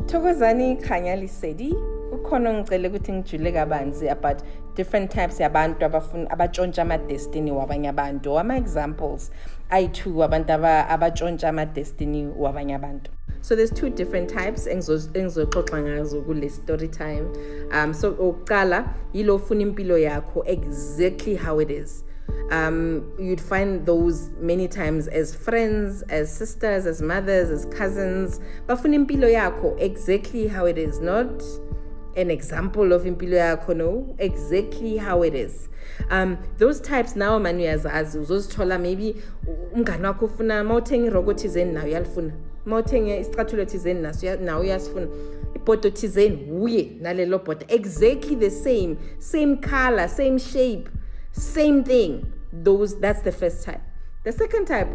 Thokozani Khanya Lisedi ukhona ngicela ukuthi ngijule kabanzi about different types yabantu abafuna abatshontsha ama destiny wabanye abantu. Ama examples ayi2 abantu abatshontsha ama destiny wabanye abantu. So there's 2 different types engizoxoxa ngazo kule story time. So oqala yilo ufuna impilo yakho exactly how it is. You'd find those many times as friends, as sisters, as mothers, as cousins. Bafuna impilo yakho exactly how it is, not an example of impilo yakho, no, exactly how it is. Those types now manu yazazi uzozithola maybe umngani wakho ufuna mawuthenga irogo thizeni nayo uyalifuna, mawuthenga isicathulo thizeni nayo uyasifuna, ibhodo thizeni uye nalelo bhodo exactly the same color, same shape, same thing. That's the first type. The second type,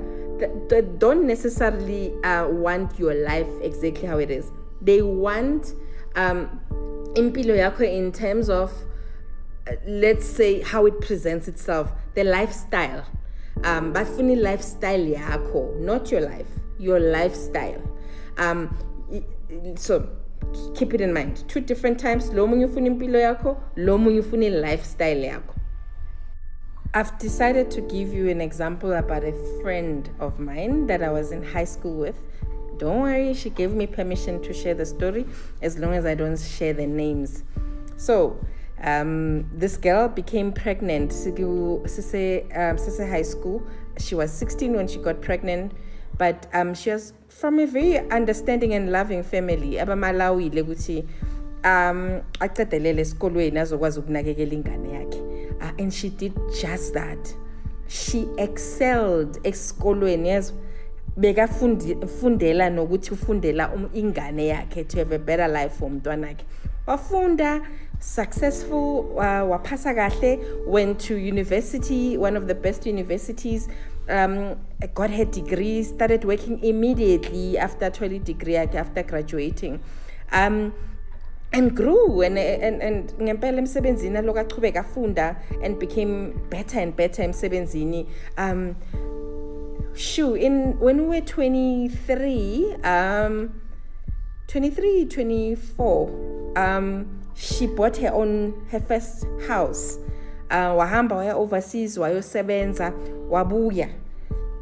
they don't necessarily want your life exactly how it is. They want impilo yakho in terms of let's say how it presents itself, the lifestyle. Bafuni lifestyle yakho, not your life, your lifestyle. So keep it in mind. 2 different types. Lo munye ufuna impilo yakho, lo munye ufuna lifestyle yakho. I've decided to give you an example about a friend of mine that I was in high school with. Don't worry, she gave me permission to share the story as long as I don't share the names. So, this girl became pregnant. Sise high school. She was 16 when she got pregnant, but she was from a very understanding and loving family. Abamalawile ukuthi aqedelele esikolweni azokwazi ukunakekela ingane yakhe. And she did just that. She excelled esikolweni, yes. Beka fundela nokuthi ufundela ingane yakhe to have a better life for umntwana wakhe. Wafunda, successful, waphasa kahle, went to university, one of the best universities, got her degree, started working immediately after 12 degree, after graduating. And grew and ngempela emsebenzini lokho aqhubeka afunda and became better and better emsebenzini. When we were 23, 24, she bought her first house. Wahamba waya overseas, wayosebenza, wabuya,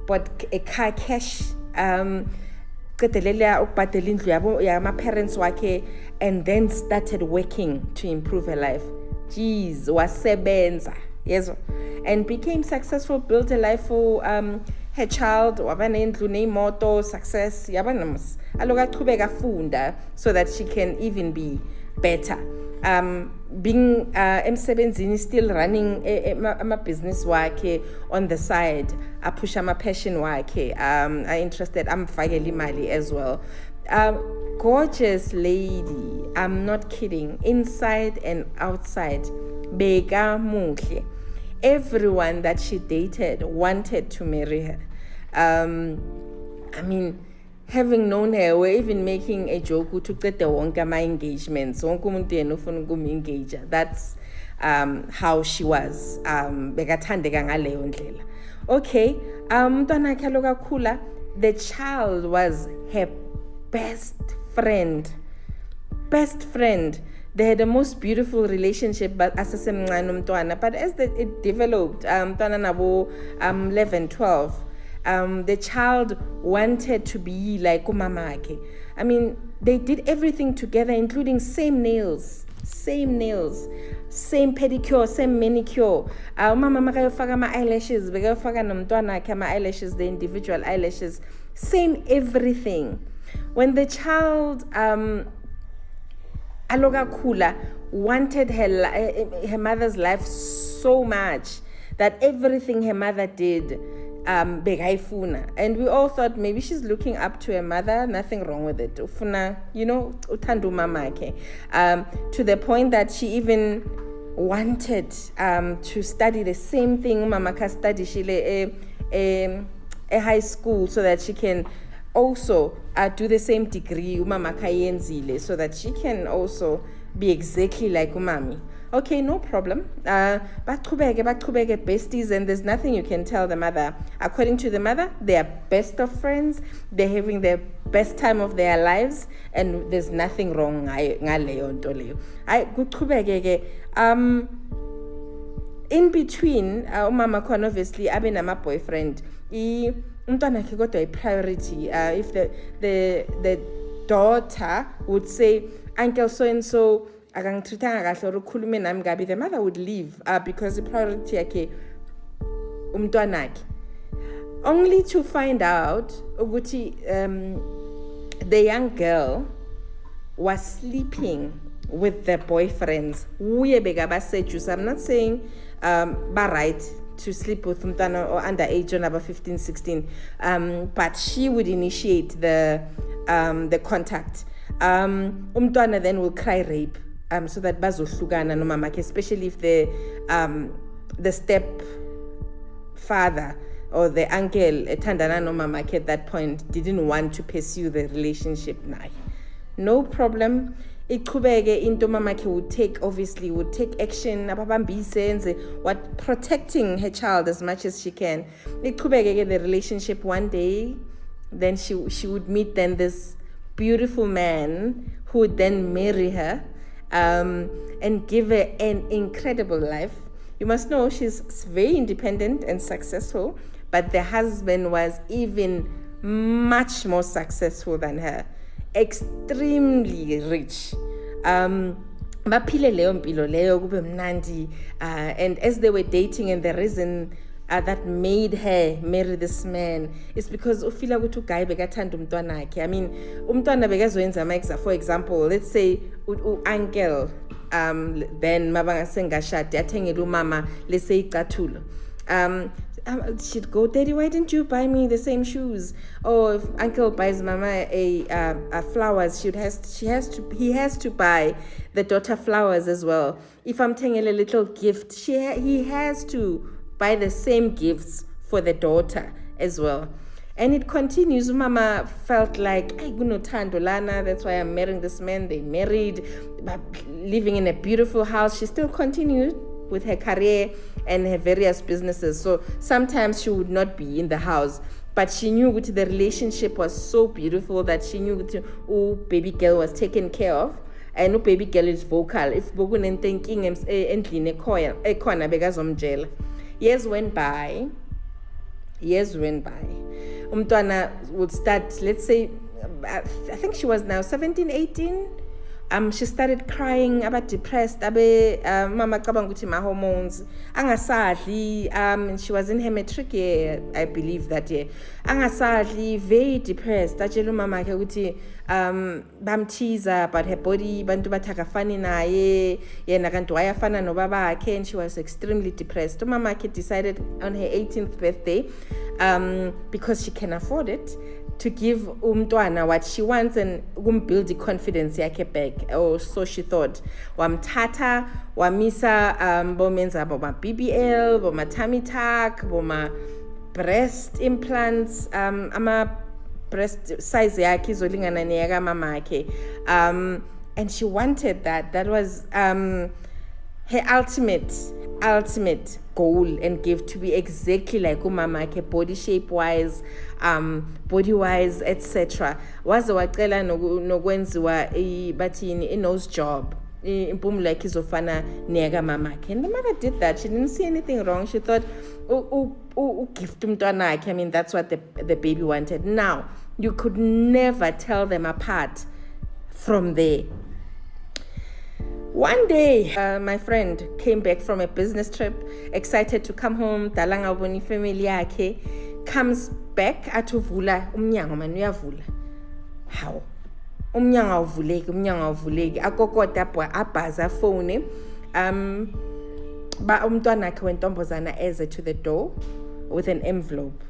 bought a car cash. My parents wakhe, and then started working to improve her life. Jeez, wasebenza, yes, and became successful, built a life for her child, wabanendlu nemoto, success, yabanams. Aloga qhubeka funda so that she can even be better. Being emsebenzini, still running a business wakhe on the side, push my passion wakhe, interested, amfakela imali as well. Gorgeous lady, I'm not kidding, inside and outside, beka muhle. Everyone that she dated wanted to marry her. I mean, having known her, we're even making a joke to get the wonka my engagements. That's how she was. Okay, the child was her best friend. They had the most beautiful relationship, but as but as it developed, 11, 12, the child wanted to be like umamake. I mean, they did everything together, including same nails, same pedicure, same manicure. Umama makayofaka ama eyelashes, bekayofaka nomntwana akhe ama eyelashes, the individual eyelashes, same everything. When the child Aloga Kula wanted her mother's life so much that everything her mother did, begaifuna. And we all thought maybe she's looking up to her mother, nothing wrong with it. Ufuna, utandu mamake. To the point that she even wanted to study the same thing Mamaka study shile a high school so that she can also do the same degree umama kayenzile so that she can also be exactly like umami. Okay, no problem. Baqhubeke besties, and there's nothing you can tell the mother. According to the mother, they are best of friends. They're having the best time of their lives, and there's nothing wrong ngaleyo nto leyo. Kuqhubeke in between, umama khona obviously abe nama boyfriend. Umntwana akhe kodwa priority. If the daughter would say, Uncle so and so akangithithanga kahle or ukhulume nami kabi, the mother would leave because the priority yakhe umntwana akhe. Only to find out ukuthi the young girl was sleeping with the boyfriends. Uye bekabaseduce. I'm not saying ba right to sleep with umntwana or underage on about 15, 16, but she would initiate the contact. Umntwana then will cry rape, so that bazohlukana no mamake, especially if the step father or the uncle ethandana no mamake at that point didn't want to pursue the relationship. No problem. Iqhubeke into mamake would take action, ababambise what protecting her child as much as she can. Iqhubeke the relationship. One day then she would meet then this beautiful man who would then marry her and give her an incredible life. You must know she's very independent and successful, but the husband was even much more successful than her, extremely rich. Baphile leyo mpilo leyo kube mnandi, and as they were dating, and the reason that made her marry this man is because ufila ukuthi uguy bekathanda umntwana akhe. I mean, umntwana bekazoyenza ama-exa, for example, let's say uncle then mabangasengashadi athengele umama let's say icathulo, she'd go, Daddy, why didn't you buy me the same shoes? Or if uncle buys mama a flowers, he has to buy the daughter flowers as well. If I'm taking a little gift, he has to buy the same gifts for the daughter as well. And it continues. Mama felt like, that's why I'm marrying this man. They married, living in a beautiful house. She still continued with her career and her various businesses. So sometimes she would not be in the house, but she knew that the relationship was so beautiful that she knew that baby girl was taken care of. And baby girl is vocal. If bogun thinking endline ekhona bekazomjela. Years went by. Umntwana would start, let's say, I think she was now 17, 18. She started crying, about depressed, mama cabanga ukuthi my hormones, angasadli, and she was in her matric year, I believe that year. Angasadli, very depressed. Atshela mama ke ukuthi bamteaser, but her body bantu bathakafani naye, yena kanti wayafana nobaba akhe, and she was extremely depressed. Mama ke decided on her 18th birthday, because she can afford it, to give umntwana what she wants and build the confidence yakhe back, or so she thought. Wamthatha wamisa bomenza boma BBL, boma tummy tuck, boma breast implants, ama breast size yakhe izolingana neyaka mama akhe, and she wanted that was her ultimate goal and gift, to be exactly like umama ke, body shape wise, body wise, etc. Waze wacela nokwenziwa bathini nose job, impumulo yakhe izofana neyaka mama ke. And the mother did that. She didn't see anything wrong. She thought gift umntwana akhe. I mean, that's what the baby wanted. Now you could never tell them apart from there. One day, my friend came back from a business trip, excited to come home. Dalanga boni family yakhe, comes back atuvula umnyango man uyavula. How? Umnyango avuleki. Akokota abhaza phone. Ba umntwana akhe wentombazana eze to the door with an envelope.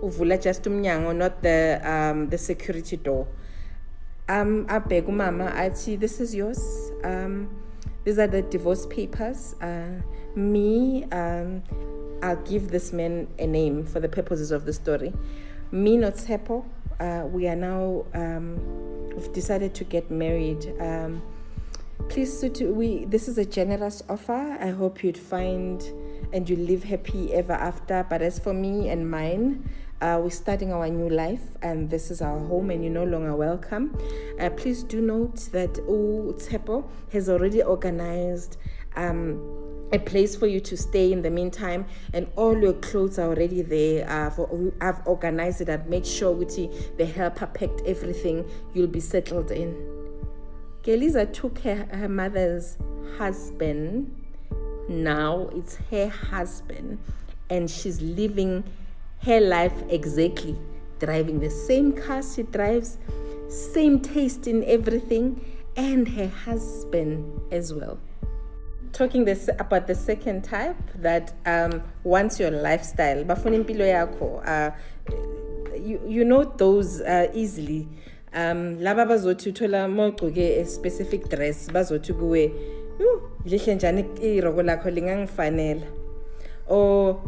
Uvula just umnyango, not the security door. Abheka umama athi, this is yours. These are the divorce papers. I'll give this man a name for the purposes of the story. Me, not Tsepo. We are now, we've decided to get married. Please, this is a generous offer. I hope you'd find and you live happy ever after. But as for me and mine, we're starting our new life, and this is our home, and you're no longer welcome. Please do note that Tshepo has already organized a place for you to stay in the meantime, and all your clothes are already there. I've organized it. I've made sure the helper packed everything. You'll be settled in. Geliza took her mother's husband. Now it's her husband, and she's living her life exactly, driving the same car she drives, same taste in everything, and her husband as well. Talking about the second type that wants your lifestyle, you know those easily. Laba bazothi uthola mawugcoke a specific dress bazothi kuwe lihle njani irogo lakho lingangifanela, or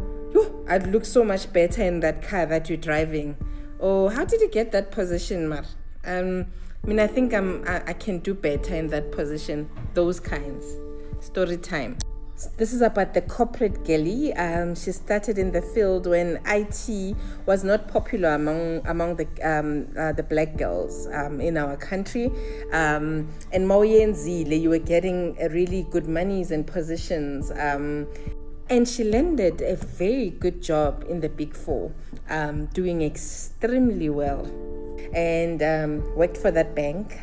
I'd look so much better in that car that you're driving, or how did you get that position, Mar? I think I can do better in that position. Those kinds. Story time. This is about the corporate girlie. She started in the field when IT was not popular among the black girls in our country. And Mawuyenzile, you were getting really good monies and positions. And she landed a very good job in the Big Four, doing extremely well, and worked for that bank.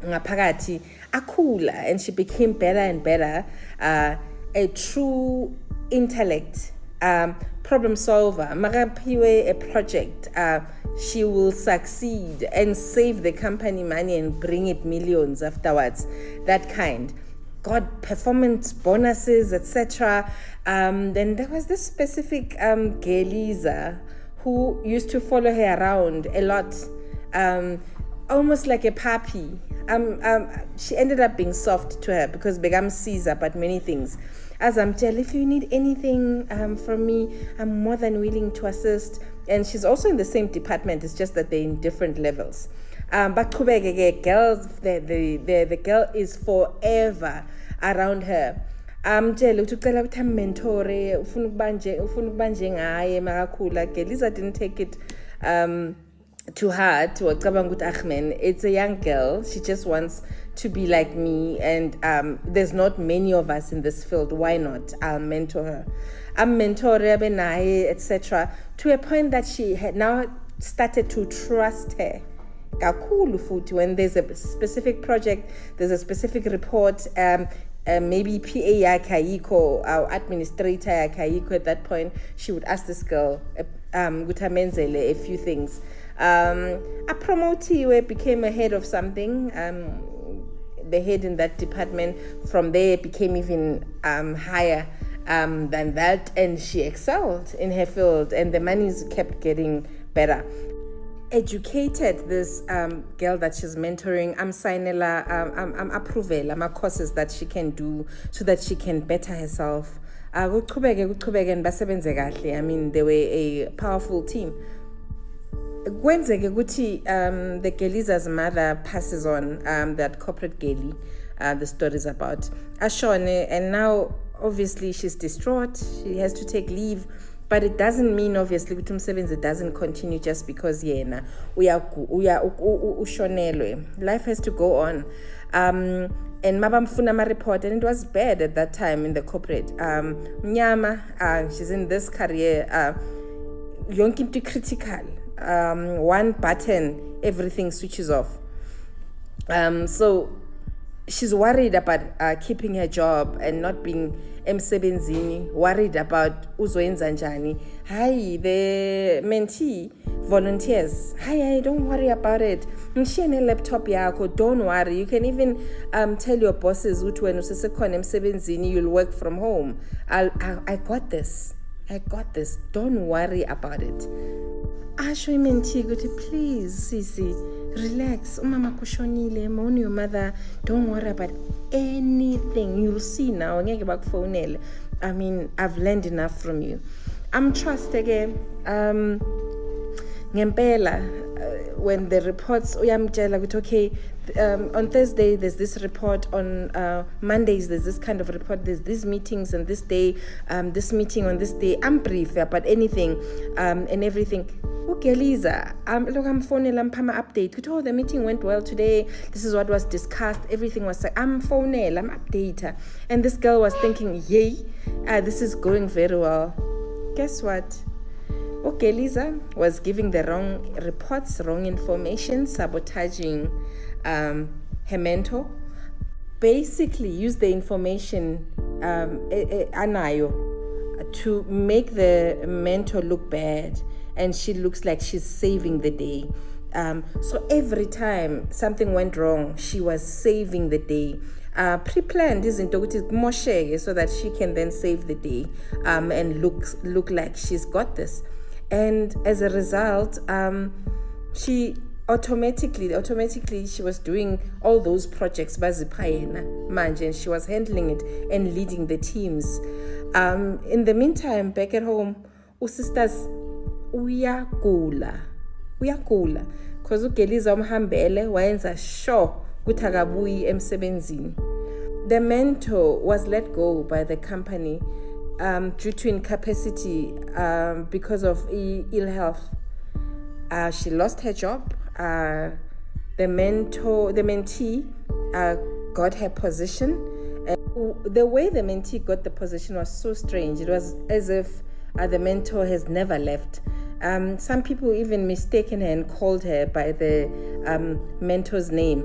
Ngaphakathi akhula, and she became better and better, a true intellect, problem solver. Marapiwe a project, she will succeed and save the company money and bring it millions afterwards. That kind. Got performance bonuses, etc. Then there was this specific Geliza who used to follow her around a lot, almost like a puppy. She ended up being soft to her because Begam sees about many things. As I'm tell, if you need anything from me, I'm more than willing to assist. And she's also in the same department. It's just that they're in different levels. But girls, the girl is forever around her. Tell ucela ukuthi mentore ufuna ukuba njengaye makakhula. Geliza didn't take it too hard. It's a young girl. She just wants to be like me, and there's not many of us in this field. Why not? I'll mentor her. I'm mentor etc. To a point that she had now started to trust her. When there's a specific project, there's a specific report, maybe PA Kaiko, our administrator Kaiko at that point, she would ask this girl, a few things. A promotee became a head of something, the head in that department. From there became even higher than that, and she excelled in her field, and the monies kept getting better. Educated this girl that she's mentoring. I'm signing I'm approval courses that she can do so that she can better herself. I mean, they were a powerful team. The Geliza's mother passes on that corporate girlie the story is about Ashone, and now obviously she's distraught. She has to take leave. But it doesn't mean, obviously, it doesn't continue just because life has to go on. And Mabamfunama report, and it was bad at that time in the corporate. Mnyama, she's in this career, yonke critical. One button, everything switches off. So she's worried about keeping her job and not being emsebenzini, worried about uzoyenza njani. Hi, the mentee volunteers. Hi, don't worry about it. Ngishiyene laptop yakho, don't worry. You can even tell your bosses uthi wena usesekhona emsebenzini, you'll work from home. I got this. Don't worry about it. Asho mentee ukuthi please sisi, relax. Umama kushonile, mourn your mother. Don't worry about anything. You'll see now. I mean, I've learned enough from you. I'm trust again. Ngempela when the reports uyamtshela ukuthi okay, on Thursday there's this report, on Mondays there's this kind of report, there's these meetings on this day, this meeting on this day. I'm brief about anything and everything. Ugeliza, look, I'm phoning Lampama update. Oh, the meeting went well today. This is what was discussed. Everything was like, I'm phoning, I'm updater. And this girl was thinking, yay, this is going very well. Guess what? Ugeliza was giving the wrong reports, wrong information, sabotaging her mentor. Basically, use the information anayo to make the mentor look bad, and she looks like she's saving the day. So every time something went wrong, she was saving the day. Pre-planned izinto ukuthi kumosheke so that she can then save the day and look like she's got this. And as a result, she automatically she was doing all those projects bazipayena manje, and she was handling it and leading the teams. In the meantime, back at home, usisters uyagula because ugeliza umhambele wayenza sure ukuthi akabuyi emsebenzini. The mentor was let go by the company due to incapacity because of ill health. She lost her job. The mentee got her position. The way the mentee got the position was so strange. It was as if the mentor has never left. Some people even mistaken her and called her by the mentor's name.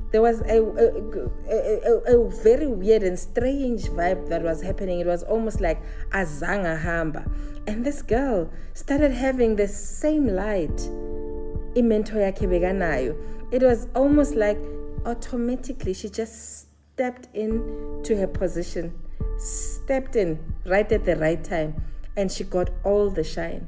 There was a very weird and strange vibe that was happening. It was almost like azanga hamba. And this girl started having the same light. Mentor yakhe bekanayo. It was almost like automatically she just stepped in to her position, stepped in right at the right time, and she got all the shine.